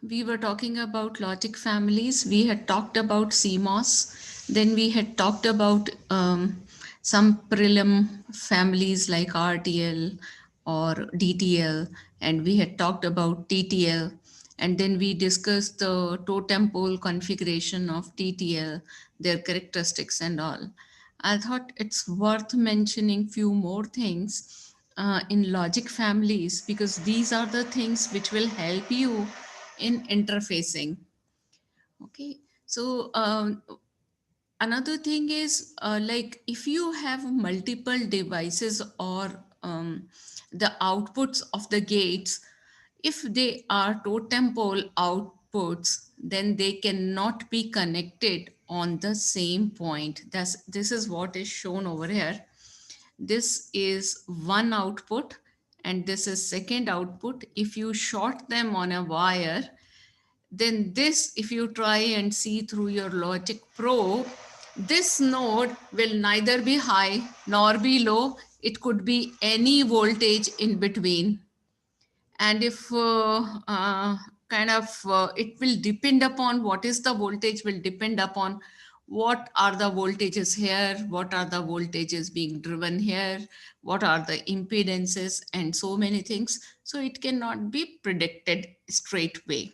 we were talking about logic families. We had talked about CMOS. Then we had talked about some prelim families like RTL or DTL. And we had talked about TTL. And then we discussed the totem pole configuration of TTL, their characteristics and all. I thought it's worth mentioning few more things in logic families, because these are the things which will help you in interfacing. Okay, so another thing is like if you have multiple devices or the outputs of the gates, if they are totem pole outputs, then they cannot be connected on the same point. This is what is shown over here. This is one output and this is second output. If you short them on a wire, then this, if you try and see through your logic probe, this node will neither be high nor be low. It could be any voltage in between. And if it will depend upon what is the voltage, will depend upon what are the voltages here, what are the voltages being driven here, what are the impedances, and so many things. So it cannot be predicted straight away.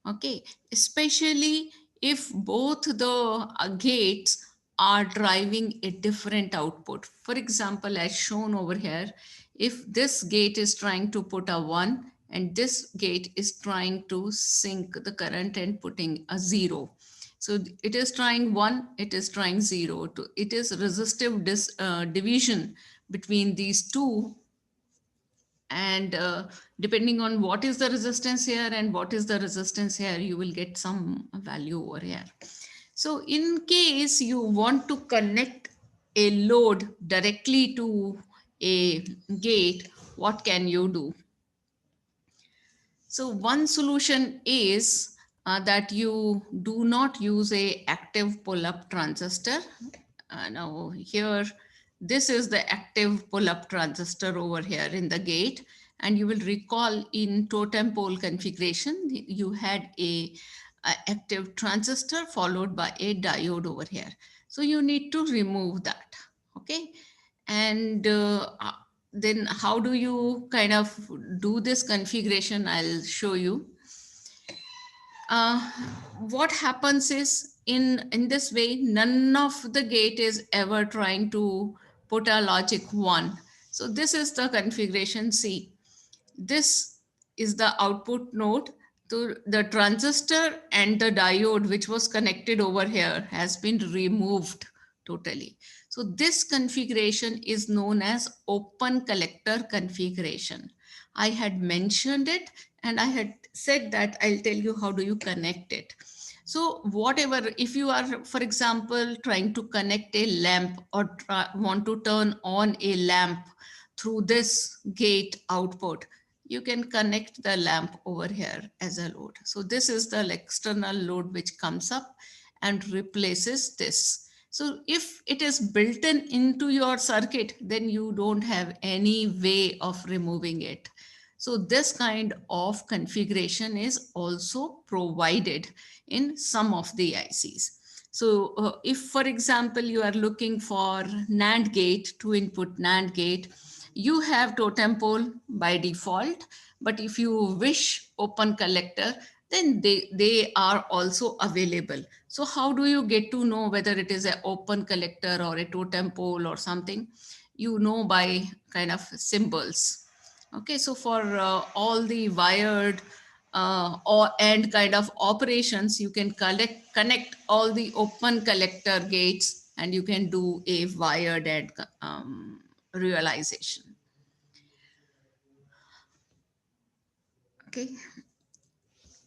Okay, especially if both the gates are driving a different output. For example, as shown over here, if this gate is trying to put a 1 and this gate is trying to sink the current and putting a 0. So it is trying 1, it is trying 0. It is resistive division between these two, and depending on what is the resistance here and what is the resistance here, you will get some value over here. So in case you want to connect a load directly to a gate, what can you do? So one solution is that you do not use a active pull-up transistor. Now here, this is the active pull-up transistor over here in the gate. And you will recall in totem pole configuration, you had a active transistor followed by a diode over here. So you need to remove that. Okay. And then how do you kind of do this configuration? I'll show you. Uh, what happens is in this way, none of the gate is ever trying to put a logic 1. So this is the configuration. See, this is the output node. So the transistor and the diode which was connected over here has been removed totally. So this configuration is known as open collector configuration. I had mentioned it and I had said that I'll tell you how do you connect it. So whatever, if you are, for example, trying to connect a lamp or want to turn on a lamp through this gate output, you can connect the lamp over here as a load. So this is the external load which comes up and replaces this. So if it is built in into your circuit, then you don't have any way of removing it. So this kind of configuration is also provided in some of the ICs. So if, for example, you are looking for NAND gate, 2-input NAND gate, you have totem pole by default. But if you wish open collector, then they are also available. So how do you get to know whether it is an open collector or a totem pole or something? You know by kind of symbols. Okay, so for all the wired or and kind of operations, you can connect all the open collector gates and you can do a wired and realization. Okay,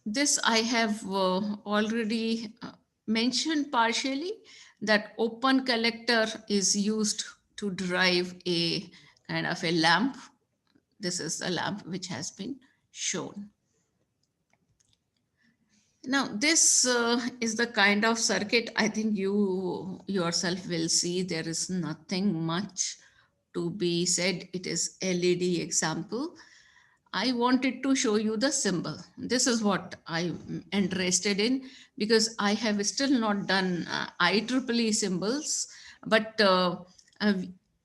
this I have already mentioned partially, that open collector is used to drive a kind of a lamp. This is a lamp which has been shown. Now, this is the kind of circuit I think you yourself will see. There is nothing much to be said. It is LED example. I wanted to show you the symbol. This is what I'm interested in because I have still not done IEEE symbols, but uh,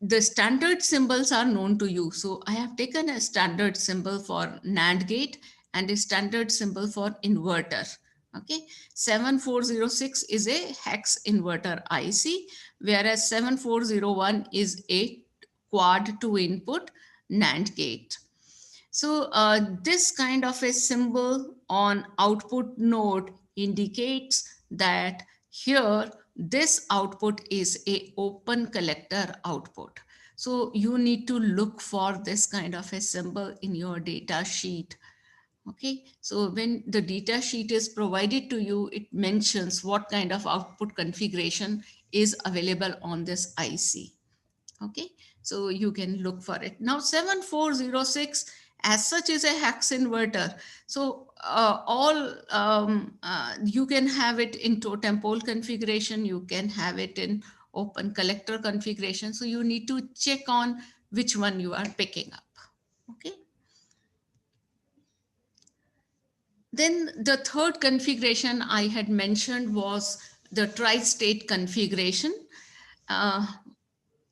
the standard symbols are known to you. So I have taken a standard symbol for NAND gate and a standard symbol for inverter. Okay, 7406 is a hex inverter IC, whereas 7401 is a quad 2 input NAND gate. So this kind of a symbol on output node indicates that here this output is a open collector output. So you need to look for this kind of a symbol in your data sheet. Okay, so when the data sheet is provided to you, it mentions what kind of output configuration is available on this IC. Okay, so you can look for it. Now 7406 as such is a hex inverter. So you can have it in totem pole configuration, you can have it in open collector configuration. So you need to check on which one you are picking up. Okay. Then the third configuration I had mentioned was the tri-state configuration. Uh,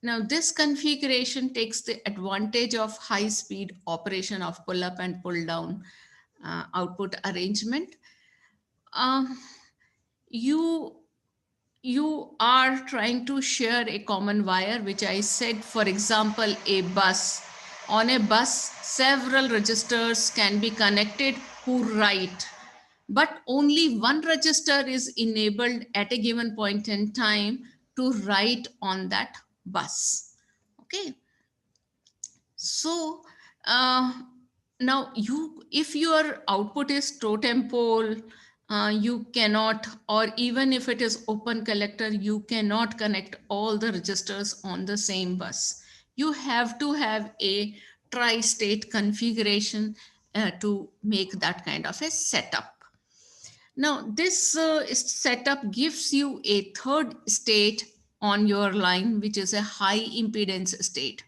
Now, this configuration takes the advantage of high-speed operation of pull-up and pull-down output arrangement. Um, you you are trying to share a common wire, which I said, for example, a bus. On a bus, several registers can be connected who write, but only one register is enabled at a given point in time to write on that bus. Okay. So now if your output is totem pole, you cannot, or even if it is open collector, you cannot connect all the registers on the same bus. You have to have a tri-state configuration to make that kind of a setup. Now, this setup gives you a third state on your line, which is a high impedance state.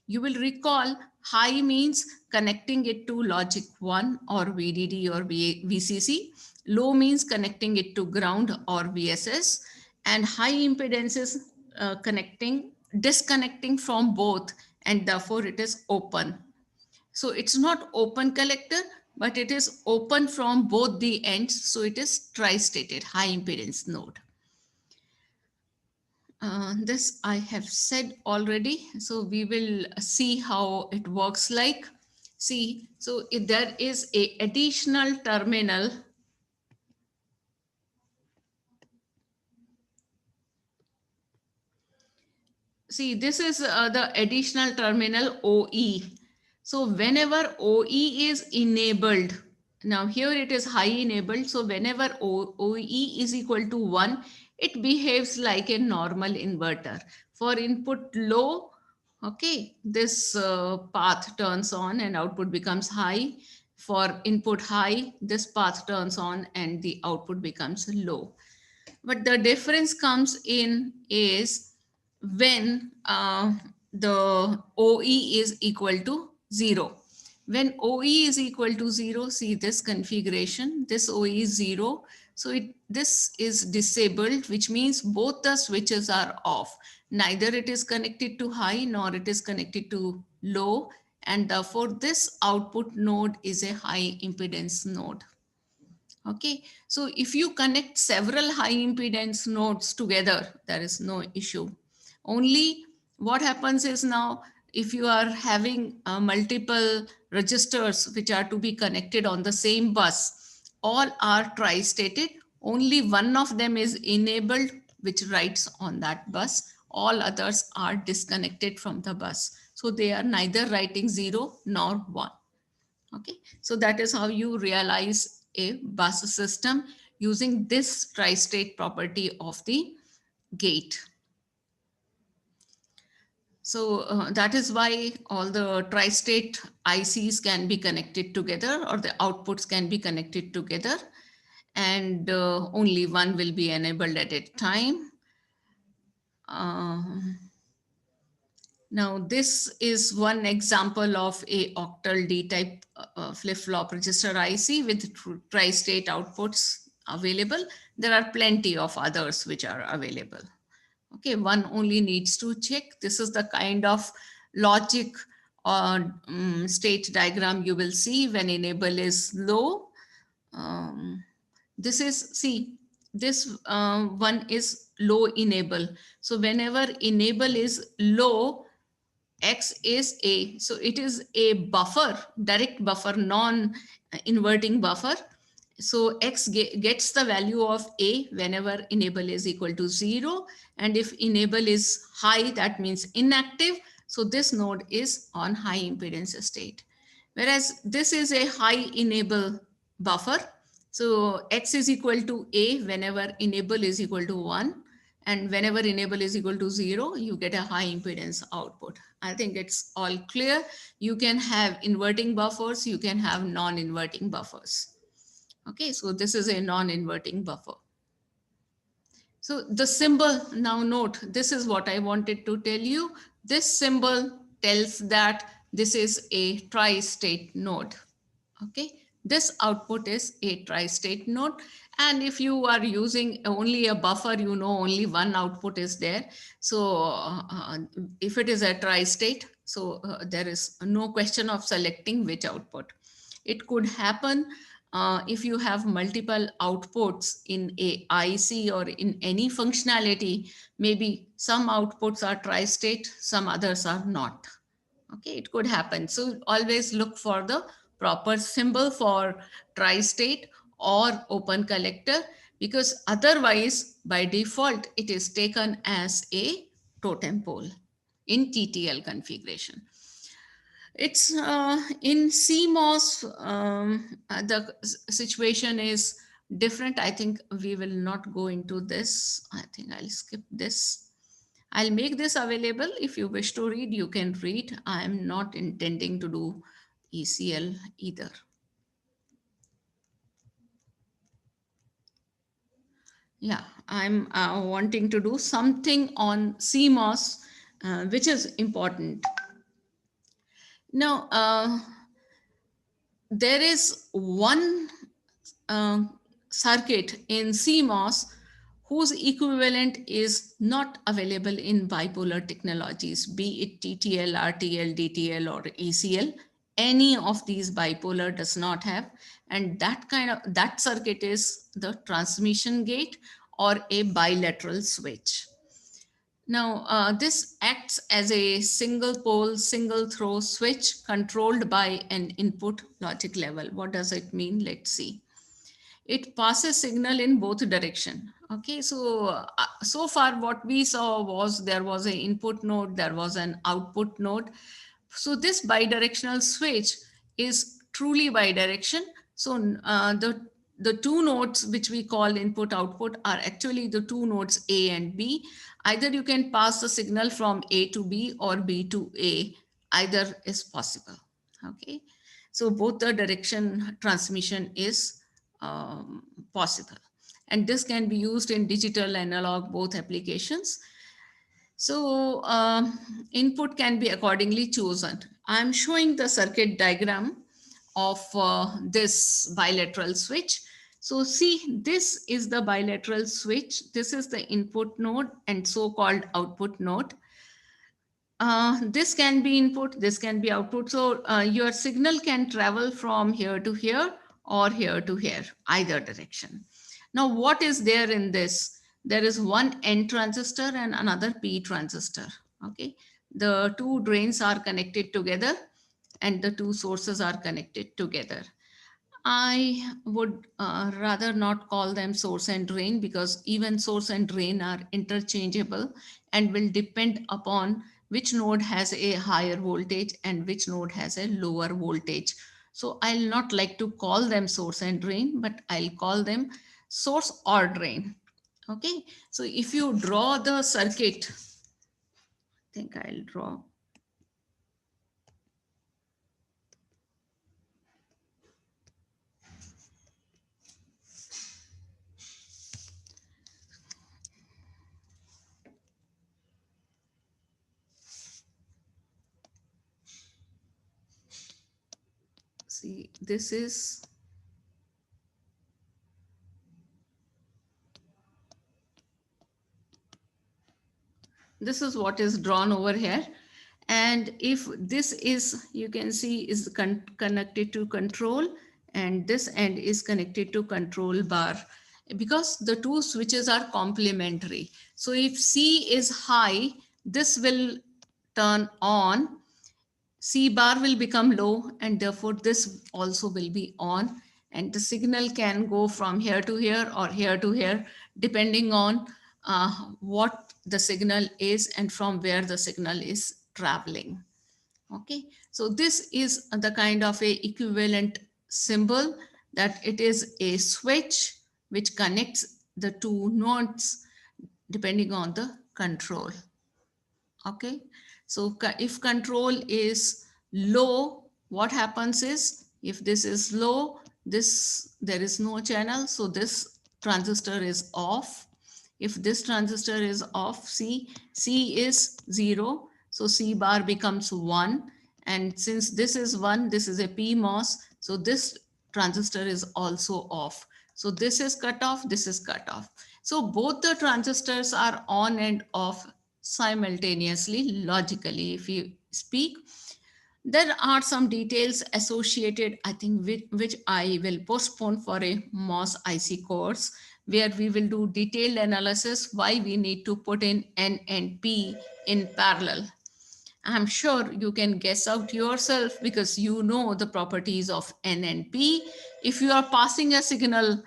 You will recall high means connecting it to logic 1 or VDD or VCC. Low means connecting it to ground or VSS. And high impedance is disconnecting from both, and therefore it is open. So it's not open collector, but it is open from both the ends. So it is tri-stated high impedance node. This I have said already. So we will see how it works like. See, so if there is a additional terminal. See, this is the additional terminal OE. So whenever OE is enabled, now here it is high enabled. So whenever OE is equal to 1, it behaves like a normal inverter. For input low, okay, this path turns on and output becomes high. For input high, this path turns on and the output becomes low. But the difference comes in is when the OE is equal to 0. When OE is equal to 0, see this configuration, this OE is 0. So this is disabled, which means both the switches are off. Neither it is connected to high nor it is connected to low. And therefore, this output node is a high impedance node. Okay, so if you connect several high impedance nodes together, there is no issue. Only what happens is now, if you are having multiple registers which are to be connected on the same bus, all are tri-stated, only one of them is enabled, which writes on that bus. All others are disconnected from the bus. So they are neither writing 0 nor 1. Okay, so that is how you realize a bus system using this tri-state property of the gate. So that is why all the tri-state ICs can be connected together, or the outputs can be connected together, and only one will be enabled at a time. Now, this is one example of a octal D-type flip-flop register IC with tri-state outputs available. There are plenty of others which are available. Okay, one only needs to check. This is the kind of logic or state diagram you will see when enable is low. Um, this is, see, this one is low enable. So whenever enable is low, X is A. So it is a buffer, direct buffer, non-inverting buffer. So X gets the value of A whenever enable is equal to 0. And if enable is high, that means inactive. So this node is on high impedance state. Whereas this is a high enable buffer. So X is equal to A whenever enable is equal to 1. And whenever enable is equal to 0, you get a high impedance output. I think it's all clear. You can have inverting buffers, you can have non-inverting buffers. Okay, so this is a non-inverting buffer. So the symbol, now note, this is what I wanted to tell you. This symbol tells that this is a tri-state node. Okay, this output is a tri-state node. And if you are using only a buffer, you know only one output is there. So if it is a tri-state, so there is no question of selecting which output. It could happen if you have multiple outputs in a IC or in any functionality. Maybe some outputs are tri-state, some others are not. Okay, it could happen. So always look for the proper symbol for tri-state or open collector, because otherwise by default it is taken as a totem pole in TTL configuration. It's in CMOS, the situation is different. I think we will not go into this. I think I'll skip this. I'll make this available. If you wish to read, you can read. I am not intending to do ECL either. Yeah, I'm wanting to do something on CMOS, which is important. Now, there is one uh, circuit in CMOS whose equivalent is not available in bipolar technologies, be it TTL, RTL, DTL, or ECL. Any of these bipolar does not have, and that circuit is the transmission gate or a bilateral switch. Now, this acts as a single pole, single throw switch controlled by an input logic level. What does it mean? Let's see. It passes signal in both direction. Okay, so so far what we saw was there was an input node, there was an output node. So this bidirectional switch is truly bidirection. So the two nodes which we call input output are actually the two nodes A and B. Either you can pass the signal from A to B or B to A. Either is possible. Okay, so both the direction transmission is possible, and this can be used in digital, analog, both applications. So input can be accordingly chosen. I'm showing the circuit diagram of this bilateral switch. So see, this is the bilateral switch. This is the input node and so-called output node. This can be input, this can be output. So your signal can travel from here to here or here to here, either direction. Now, what is there in this? There is one N transistor and another P transistor. Okay, the two drains are connected together and the two sources are connected together. I would rather not call them source and drain, because even source and drain are interchangeable and will depend upon which node has a higher voltage and which node has a lower voltage. So I'll not like to call them source and drain, but I'll call them source or drain. Okay, so if you draw the circuit, I think I'll draw. See, this is what is drawn over here. And if this is, you can see, is connected to control, and this end is connected to control bar, because the two switches are complementary. So if C is high, this will turn on, C bar will become low, and therefore this also will be on. And the signal can go from here to here or here to here, depending on what the signal is and from where the signal is traveling. Okay, so this is the kind of a equivalent symbol, that it is a switch which connects the two nodes depending on the control. Okay, so if control is low, what happens is, if this is low, there is no channel, so this transistor is off. If this transistor is off, C is 0, so C bar becomes 1. And since this is 1, this is a PMOS, so this transistor is also off. So this is cut off, this is cut off. So both the transistors are on and off simultaneously, logically, if you speak. There are some details associated, I think, which I will postpone for a MOS IC course, where we will do detailed analysis why we need to put in N and P in parallel. I'm sure you can guess out yourself, because you know the properties of N and P. If you are passing a signal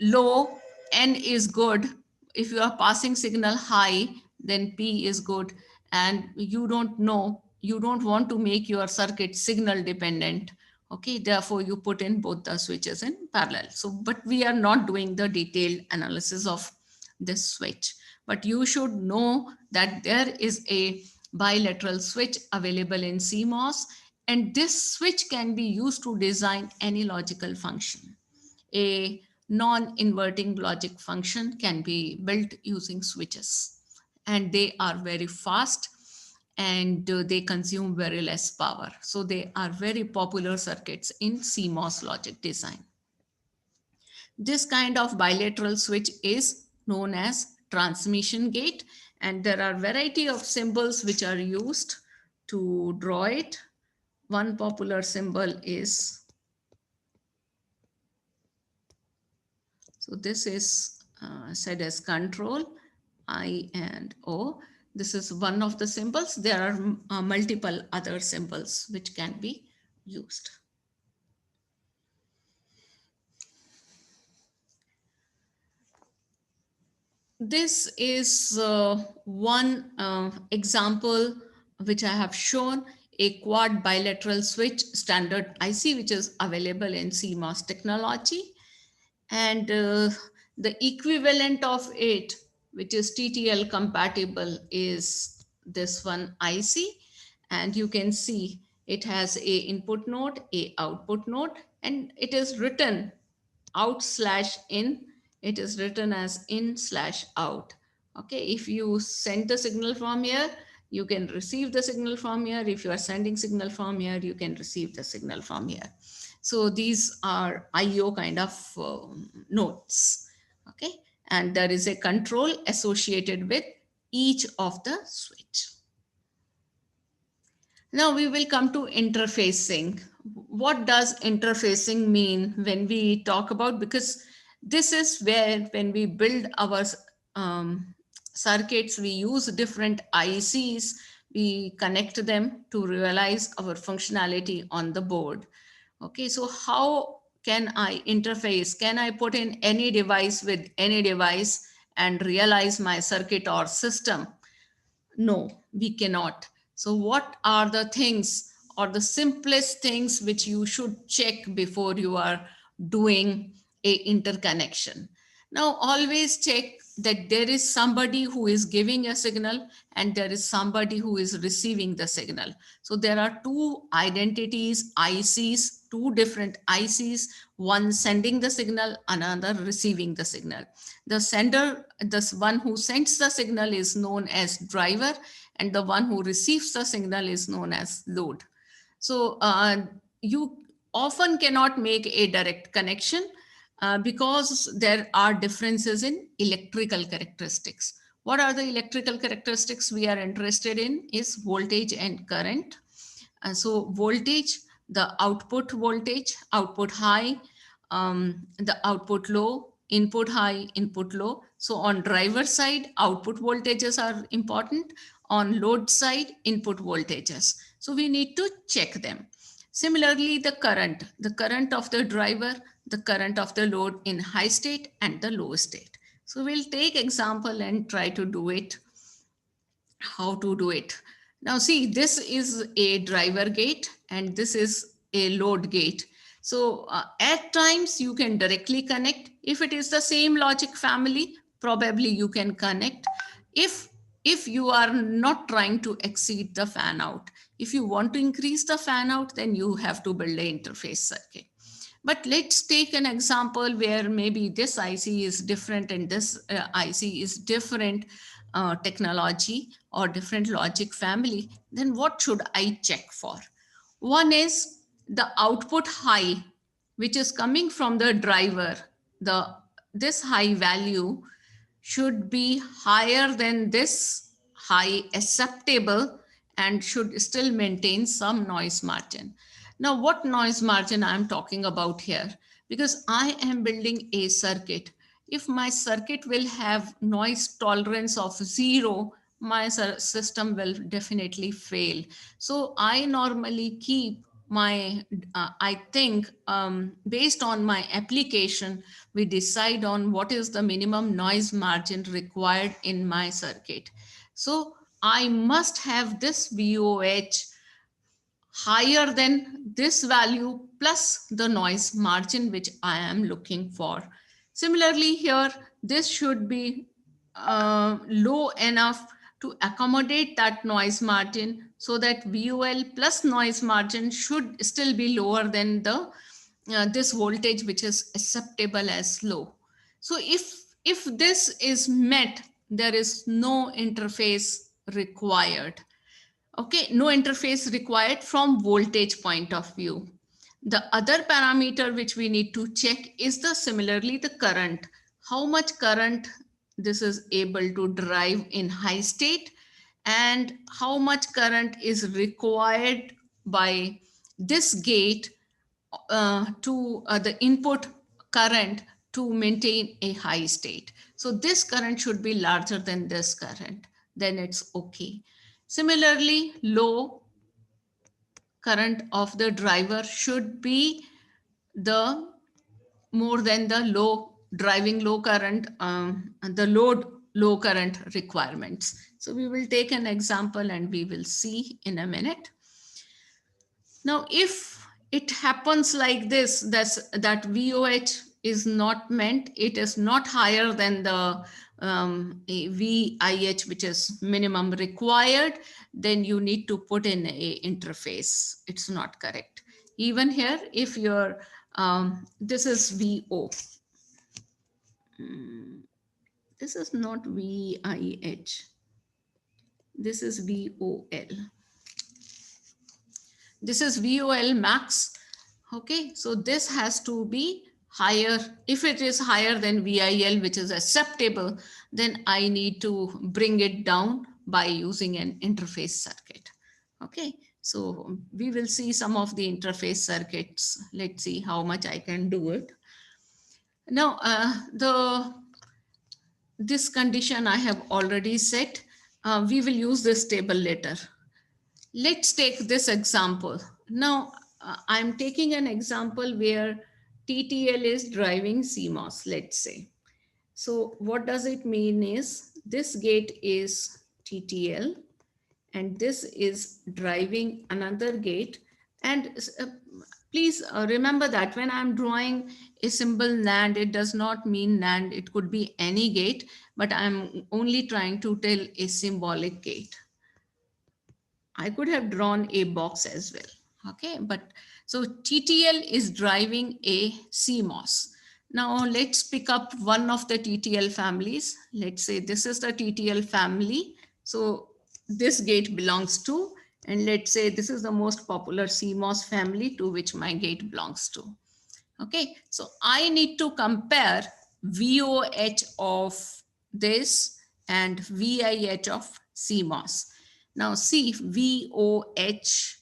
low, N is good. If you are passing signal high, then P is good. And you don't want to make your circuit signal dependent. Okay, therefore you put in both the switches in parallel. So, but we are not doing the detailed analysis of this switch. But you should know that there is a bilateral switch available in CMOS, and this switch can be used to design any logical function. A non-inverting logic function can be built using switches, and they are very fast, and they consume very less power. So they are very popular circuits in CMOS logic design. This kind of bilateral switch is known as transmission gate, and there are variety of symbols which are used to draw it. One popular symbol is, so this is said as control, I and O. This is one of the symbols. There are multiple other symbols which can be used. This is one example which I have shown, a quad bilateral switch standard IC, which is available in CMOS technology. And the equivalent of it, which is TTL compatible, is this one IC. And you can see it has a input node, a output node, and it is written out/in. It is written as in/out. Okay, if you send the signal from here, you can receive the signal from here. If you are sending signal from here, you can receive the signal from here. So these are IO kind of nodes. Okay, and there is a control associated with each of the switch. Now we will come to interfacing. What does interfacing mean when we talk about, because this is where, when we build our circuits, we use different ICs, we connect them to realize our functionality on the board. Okay, so how can I interface? Can I put in any device with any device and realize my circuit or system? No, we cannot. So what are the things, or the simplest things, which you should check before you are doing a interconnection? Now, always check that there is somebody who is giving a signal and there is somebody who is receiving the signal. So there are two identities, ICs, two different ICs, one sending the signal, another receiving the signal. The sender, the one who sends the signal, is known as driver, and the one who receives the signal is known as load. So you often cannot make a direct connection because there are differences in electrical characteristics. What are the electrical characteristics we are interested in is voltage and current. So voltage, the output voltage, output high, the output low, input high, input low. So on driver side, output voltages are important. On load side, input voltages. So we need to check them. Similarly, the current of the driver, the current of the load in high state and the low state. So we'll take example and try to do it, how to do it. Now see, this is a driver gate and this is a load gate. So at times you can directly connect. If it is the same logic family, probably you can connect. If you are not trying to exceed the fan out, if you want to increase the fan out, then you have to build an interface circuit. But let's take an example where maybe this IC is different and this IC is different technology or different logic family. Then what should I check for? One is the output high, which is coming from the driver. This high value should be higher than this high acceptable and should still maintain some noise margin. Now, what noise margin I'm talking about here? Because I am building a circuit. If my circuit will have noise tolerance of 0, my system will definitely fail. So I normally keep my, I think based on my application, we decide on what is the minimum noise margin required in my circuit. So I must have this VOH higher than this value plus the noise margin which I am looking for. Similarly here, this should be low enough to accommodate that noise margin so that VOL plus noise margin should still be lower than the this voltage which is acceptable as low. So if this is met, there is no interface required. Okay, no interface required from voltage point of view. The other parameter which we need to check is similarly the current. How much current this is able to drive in high state and how much current is required by this gate to the input current to maintain a high state. So this current should be larger than this current, then it's okay. Similarly, low current of the driver should be the more than the low driving low current, the load low current requirements. So we will take an example and we will see in a minute. Now, if it happens like this, that VOH is not meant, it is not higher than the VIH, which is minimum required, then you need to put in a interface. It's not correct. Even here, if you're, this is VO. This is not VIH. This is VOL. This is VOL max. Okay, so this has to be higher. If it is higher than VIL, which is acceptable, then I need to bring it down by using an interface circuit. Okay, so we will see some of the interface circuits. Let's see how much I can do it. Now, this condition I have already set. We will use this table later. Let's take this example. Now, I'm taking an example where TTL is driving CMOS, let's say. So what does it mean is this gate is TTL and this is driving another gate. And please remember that when I'm drawing a symbol NAND, it does not mean NAND. It could be any gate, but I'm only trying to tell a symbolic gate. I could have drawn a box as well. Okay, but so TTL is driving a CMOS. Now let's pick up one of the TTL families. Let's say this is the TTL family. So this gate belongs to And let's say this is the most popular CMOS family to which my gate belongs to. Okay, so I need to compare VOH of this and VIH of CMOS. Now see VOH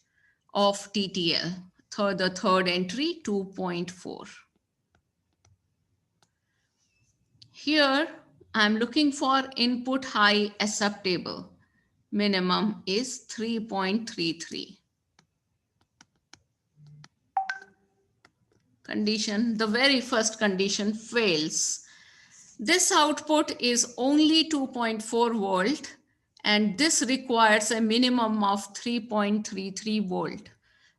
of TTL, the third entry, 2.4. Here I'm looking for input high acceptable. Minimum is 3.33. Condition, the very first condition fails. This output is only 2.4 volt and this requires a minimum of 3.33 volt.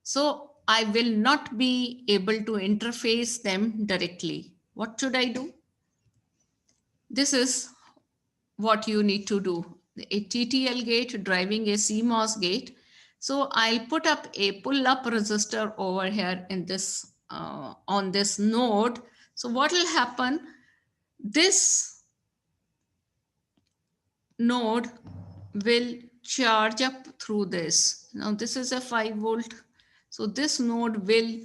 So I will not be able to interface them directly. What should I do? This is what you need to do. A TTL gate driving a CMOS gate. So I'll put up a pull-up resistor over here in this on this node. So what will happen? This node will charge up through this. Now this is a 5 volt. So this node will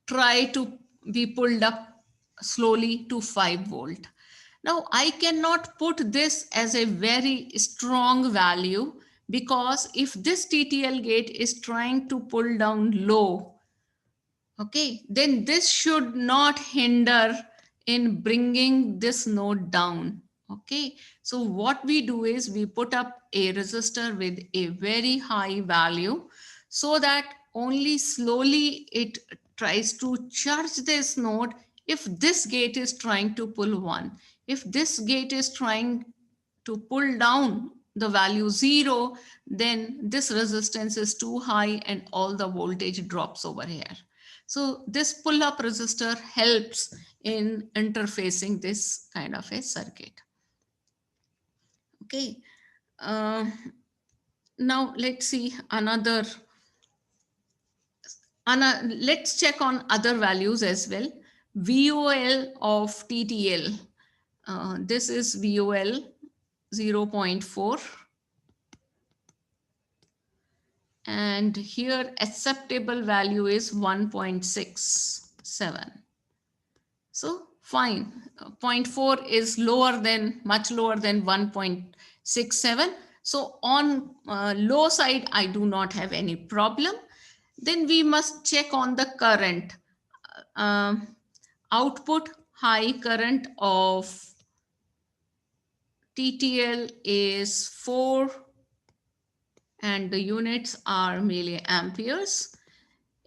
try to be pulled up slowly to 5 volt. Now I cannot put this as a very strong value because if this TTL gate is trying to pull down low, okay, then this should not hinder in bringing this node down. Okay, so what we do is we put up a resistor with a very high value so that only slowly it tries to charge this node if this gate is trying to pull 1. If this gate is trying to pull down the value 0, then this resistance is too high and all the voltage drops over here. So this pull-up resistor helps in interfacing this kind of a circuit. Okay. Now let's see another. Let's check on other values as well. VOL of TTL. This is VOL 0.4. And here acceptable value is 1.67. So fine, 0.4 is much lower than 1.67. So on low side, I do not have any problem. Then we must check on the current. Output high current of TTL is 4 and the units are milliamperes.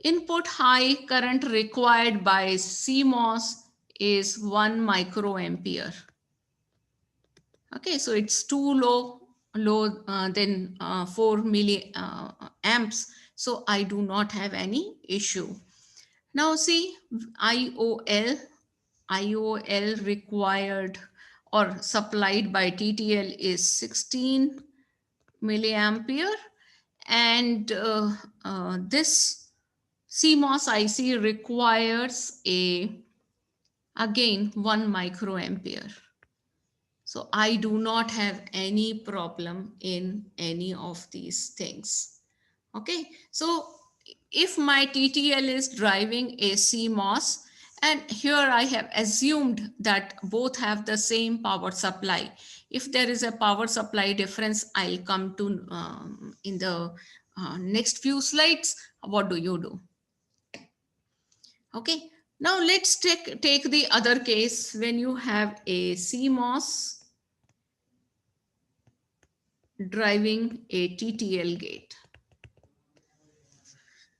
Input high current required by CMOS is 1 microampere. Okay, so it's too low than 4 milliamps. So I do not have any issue. Now see IOL required or supplied by TTL is 16 milliampere. And this CMOS IC requires again 1 microampere. So I do not have any problem in any of these things. Okay, so if my TTL is driving a CMOS, and here I have assumed that both have the same power supply. If there is a power supply difference, I'll come to in the next few slides. What do you do? Okay, now let's take the other case when you have a CMOS driving a TTL gate.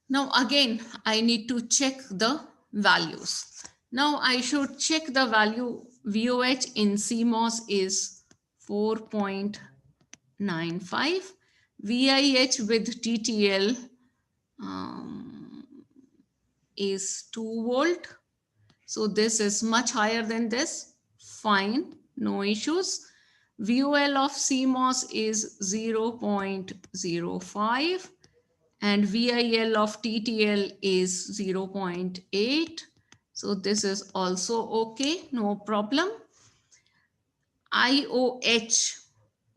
Now again, I need to check the values. Now I should check the value. VOH in CMOS is 4.95. VIH with TTL is 2 volt. So this is much higher than this. Fine, no issues. VOL of CMOS is 0.05 and VIL of TTL is 0.8. So this is also okay, no problem. IOH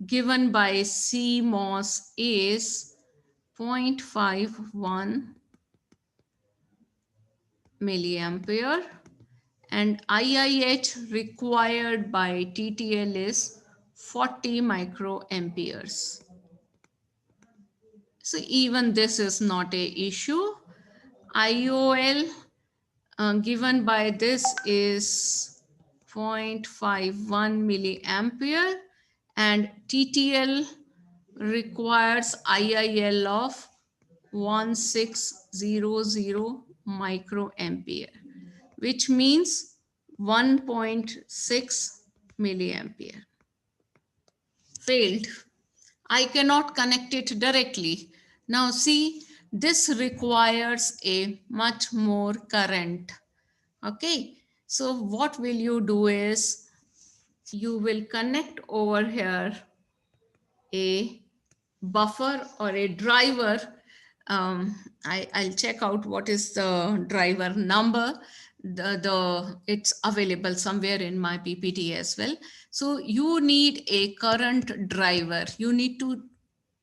given by CMOS is 0.51 milliampere, and IIH required by TTL is 40 microamperes. So even this is not a issue. IOL given by this is 0.51 milliampere, and TTL requires IIL of 1600 microampere, which means 1.6 milliampere. Failed. I cannot connect it directly. Now see, this requires a much more current. Okay, so what will you do is you will connect over here a buffer or a driver. I'll check out what is the driver number. It's available somewhere in my PPT as well. So you need a current driver. You need to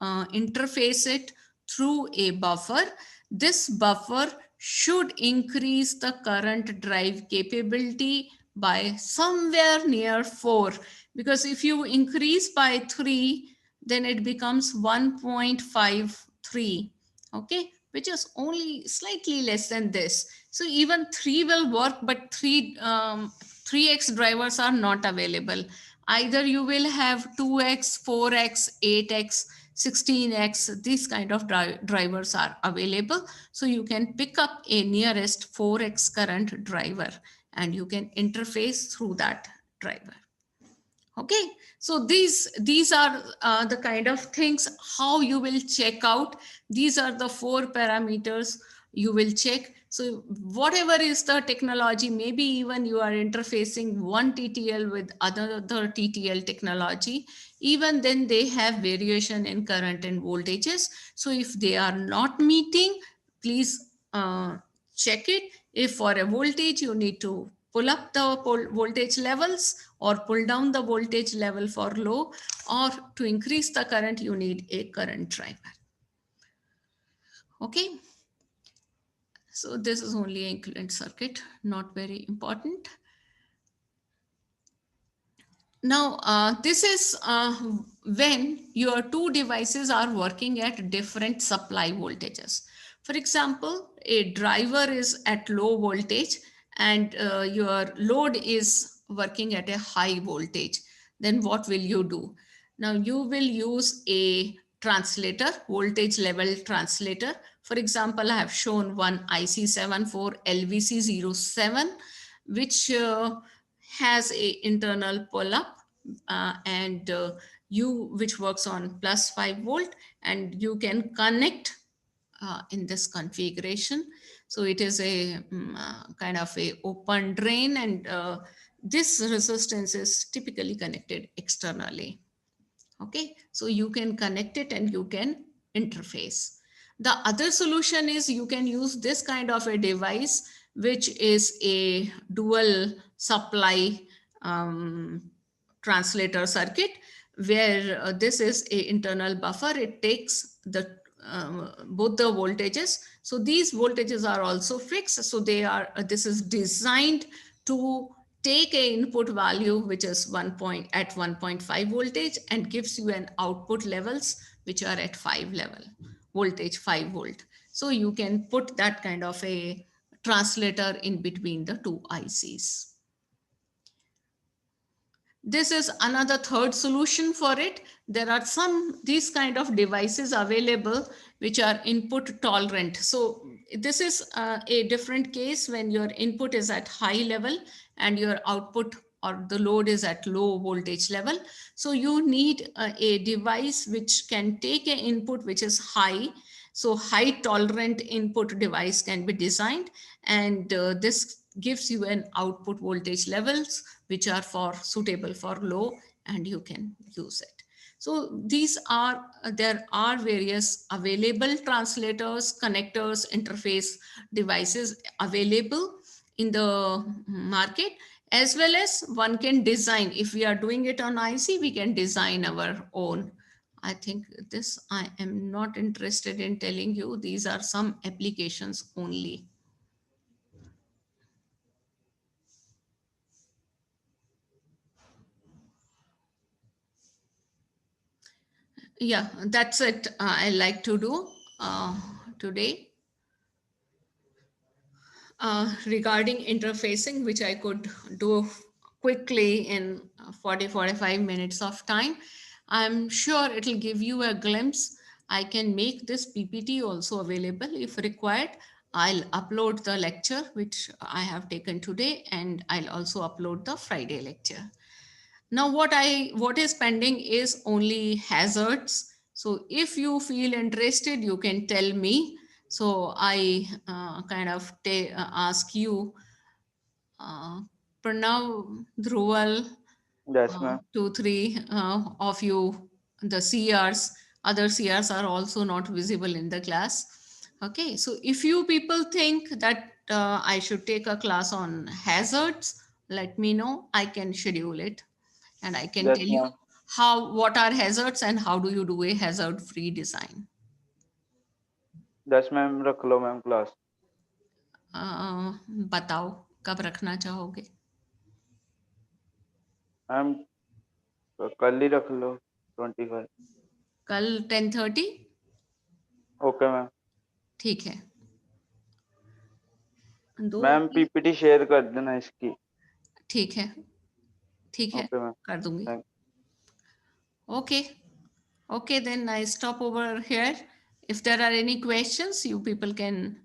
interface it through a buffer. This buffer should increase the current drive capability by somewhere near 4, because if you increase by 3, then it becomes 1.53, okay, which is only slightly less than this. So even 3 will work, but 3x drivers are not available. Either you will have 2x, 4x, 8x, 16x, these kind of drivers are available. So you can pick up a nearest 4x current driver and you can interface through that driver. Okay, so these are the kind of things how you will check out. These are the 4 parameters you will check. So whatever is the technology, maybe even you are interfacing one TTL with other TTL technology, even then they have variation in current and voltages. So if they are not meeting, please check it. If for a voltage you need to pull up the voltage levels or pull down the voltage level for low, or to increase the current you need a current driver. Okay, so this is only an equivalent circuit, not very important. Now, this is when your two devices are working at different supply voltages. For example, a driver is at low voltage and your load is working at a high voltage. Then what will you do? Now, you will use a translator, voltage level translator. For example, I have shown one IC74LVC07, which has a internal pull up and you which works on plus 5 volt, and you can connect in this configuration. So it is a kind of a open drain, and this resistance is typically connected externally. Okay, so you can connect it and you can interface. The other solution is you can use this kind of a device, which is a dual supply translator circuit, where this is a internal buffer. It takes the both the voltages. So these voltages are also fixed. So they are this is designed to take a input value which is 1.5 voltage and gives you an output levels which are at 5 level voltage, 5 volt. So you can put that kind of a translator in between the two ICs. This is another third solution for it. There are these kind of devices available which are input tolerant. So this is a different case when your input is at high level and your output or the load is at low voltage level. So you need a device which can take an input which is high. So high tolerant input device can be designed, and this gives you an output voltage levels which are suitable for low, and you can use it. So there are various available translators, connectors, interface devices available in the market, as well as one can design. If we are doing it on IC, we can design our own I think this I am not interested in telling you. These are some applications only. Yeah, that's it. I like to do today regarding interfacing, which I could do quickly in 40-45 minutes of time. I'm sure it'll give you a glimpse. I can make this PPT also available if required. I'll upload the lecture which I have taken today, and I'll also upload the Friday lecture. Now what is pending is only hazards. So if you feel interested, you can tell me. So I kind of ask you, uh, Pranav, Dhruval, Yes, ma'am. 2, 3 of you, the CRs, other CRs are also not visible in the class. Okay, so if you people think that I should take a class on hazards, let me know. I can schedule it, and I can Yes, tell you ma'am. what are hazards and how do you do a hazard free design. Yes, ma'am. रख लो ma'am class. बताओ कब रखना चाहोगे? Ma'am कल ही रख लो 25. कल 10:30? Okay ma'am. ठीक है, दो मैम पीपीटी शेयर कर देना इसकी. ठीक है, ठीक है, ओके मैम. कर दूंगी. Thank. Okay, okay, then I stop over here. If there are any questions, you people can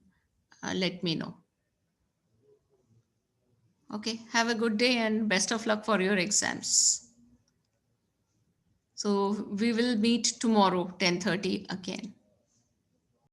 let me know. Okay, have a good day and best of luck for your exams. So we will meet tomorrow 10:30 again.